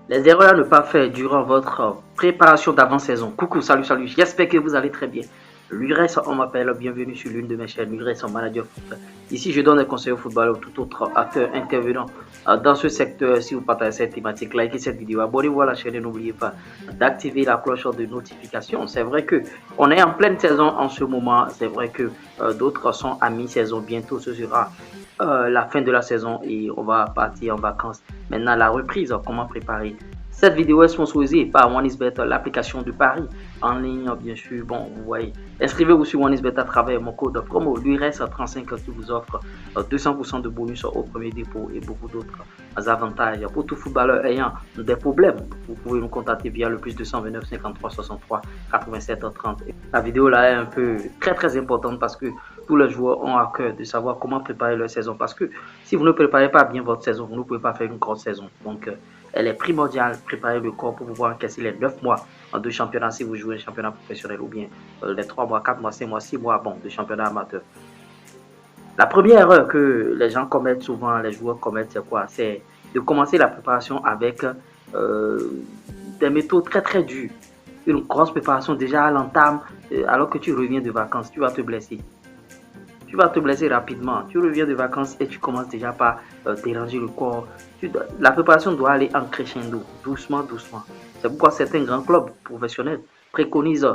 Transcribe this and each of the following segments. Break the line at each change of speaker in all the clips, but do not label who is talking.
Les erreurs à ne pas faire durant votre préparation d'avant-saison. Coucou, salut, j'espère que vous allez très bien. Lures, on m'appelle, bienvenue sur l'une de mes chaînes, Lures, manager foot. Ici, je donne des conseils au football ou tout autre acteur intervenant dans ce secteur. Si vous partagez cette thématique, likez cette vidéo, abonnez-vous à la chaîne et n'oubliez pas d'activer la cloche de notification. C'est vrai que on est en pleine saison en ce moment. C'est vrai que d'autres sont à mi-saison. Bientôt, ce sera la fin de la saison et on va partir en vacances. Maintenant, la reprise, comment préparer. Cette vidéo est sponsorisée par OneXBet, l'application de Paris en ligne, bien sûr. Bon, vous voyez, inscrivez-vous sur OneXBet à travers mon code promo LURES35 qui vous offre 200% de bonus au premier dépôt et beaucoup d'autres avantages. Pour tout footballeur ayant des problèmes, vous pouvez nous contacter via le plus 229 53 63 87 30. La vidéo là est un peu très importante parce que tous les joueurs ont à cœur de savoir comment préparer leur saison. Parce que si vous ne préparez pas bien votre saison, vous ne pouvez pas faire une grosse saison. Donc, elle est primordiale, préparer le corps pour pouvoir encaisser les 9 mois de championnat si vous jouez un championnat professionnel ou bien les 3 mois, 4 mois, 5 mois, 6 mois bon, de championnat amateur. La première erreur que les gens commettent souvent, les joueurs commettent, c'est quoi? C'est de commencer la préparation avec des méthodes très dures. Une grosse préparation déjà à l'entame, alors que tu reviens de vacances, tu vas te blesser. Tu vas te blesser rapidement. Tu reviens de vacances et tu commences déjà par déranger le corps. La préparation doit aller en crescendo, doucement. C'est pourquoi certains grands clubs professionnels préconisent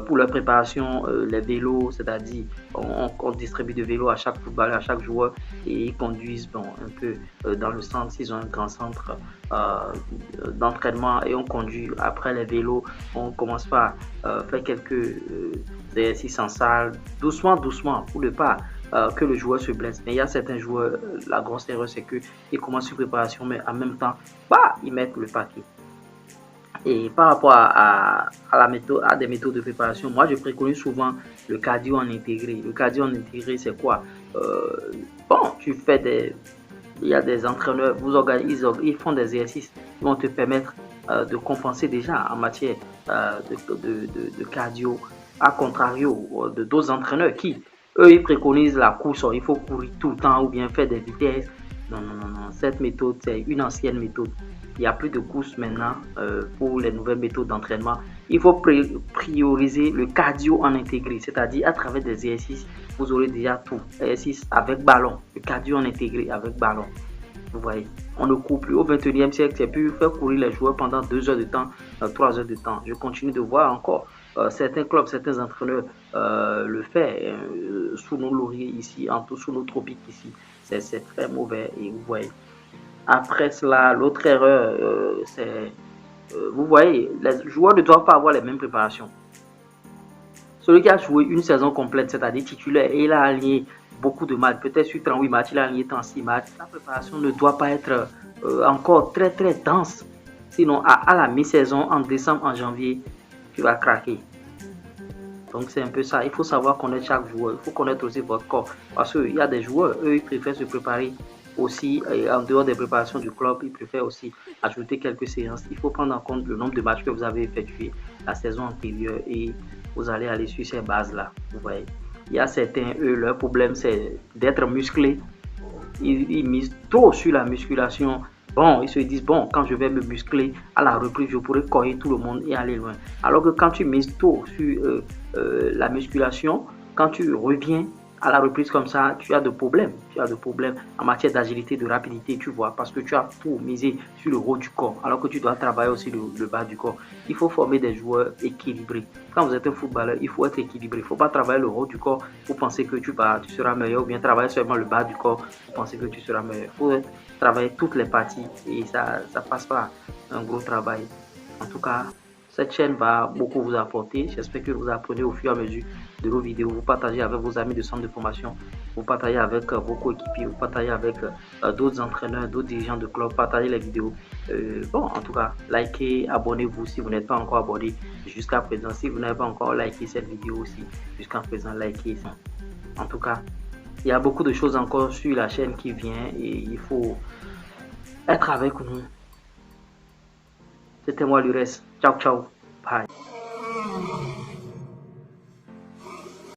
pour leur préparation les vélos, c'est-à-dire on distribue des vélos à chaque footballeur, à chaque joueur et ils conduisent un peu dans le centre, s'ils ont un grand centre d'entraînement et on conduit après les vélos, on commence par faire quelques exercices en salle, doucement pour ne pas que le joueur se blesse. Mais il y a certains joueurs, la grosse erreur c'est qu'ils commencent une préparation mais en même temps, ils mettent le paquet. Et par rapport à des méthodes de préparation, moi je préconise souvent le cardio en intégré. Le cardio en intégré, c'est quoi? Tu fais il y a des entraîneurs, ils font des exercices qui vont te permettre de compenser déjà en matière de cardio, à contrario de d'autres entraîneurs qui, eux, ils préconisent la course, il faut courir tout le temps ou bien faire des vitesses. Non. Cette méthode, c'est une ancienne méthode. Il n'y a plus de course maintenant pour les nouvelles méthodes d'entraînement. Il faut prioriser le cardio en intégré, c'est-à-dire à travers des exercices, vous aurez déjà tout. Exercice avec ballon, le cardio en intégré avec ballon. Vous voyez, on ne court plus. Au 21e siècle, c'est plus faire courir les joueurs pendant 2 heures de temps, 3 heures de temps. Je continue de voir encore certains clubs, certains entraîneurs le font sous nos lauriers ici, sous nos tropiques ici. C'est très mauvais et vous voyez. Après cela, l'autre erreur, c'est, vous voyez, les joueurs ne doivent pas avoir les mêmes préparations. Celui qui a joué une saison complète, c'est-à-dire titulaire, et il a aligné beaucoup de matchs, peut-être sur 38 matchs, il a aligné 36 matchs, sa préparation ne doit pas être encore très dense. Sinon, à la mi-saison, en décembre, en janvier, tu vas craquer. Donc c'est un peu ça, il faut savoir connaître chaque joueur, il faut connaître aussi votre corps. Parce qu'il y a des joueurs, eux, ils préfèrent se préparer aussi, en dehors des préparations du club, ils préfèrent aussi ajouter quelques séances. Il faut prendre en compte le nombre de matchs que vous avez effectué la saison antérieure et vous allez aller sur ces bases-là. Vous voyez, il y a certains, eux, leur problème c'est d'être musclés. Ils misent trop sur la musculation. Ils se disent, quand je vais me muscler, à la reprise, je pourrai courir tout le monde et aller loin. Alors que quand tu mises trop sur la musculation, quand tu reviens à la reprise comme ça, tu as des problèmes. Tu as des problèmes en matière d'agilité, de rapidité, tu vois, parce que tu as tout misé sur le haut du corps, alors que tu dois travailler aussi le bas du corps. Il faut former des joueurs équilibrés. Quand vous êtes un footballeur, il faut être équilibré. Il ne faut pas travailler le haut du corps pour penser que tu seras meilleur, ou bien travailler seulement le bas du corps pour penser que tu seras meilleur. Il faut travailler toutes les parties et ça passe par un gros travail. En tout cas, cette chaîne va beaucoup vous apporter. J'espère que vous apprenez au fur et à mesure de nos vidéos. Vous partagez avec vos amis de centre de formation. Vous partagez avec vos coéquipiers. Vous partagez avec d'autres entraîneurs, d'autres dirigeants de club. Partagez les vidéos. En tout cas, likez, abonnez-vous si vous n'êtes pas encore abonné jusqu'à présent. Si vous n'avez pas encore liké cette vidéo aussi jusqu'à présent, likez. En tout cas, il y a beaucoup de choses encore sur la chaîne qui vient et il faut être avec nous. C'était moi Lures. Ciao. Bye.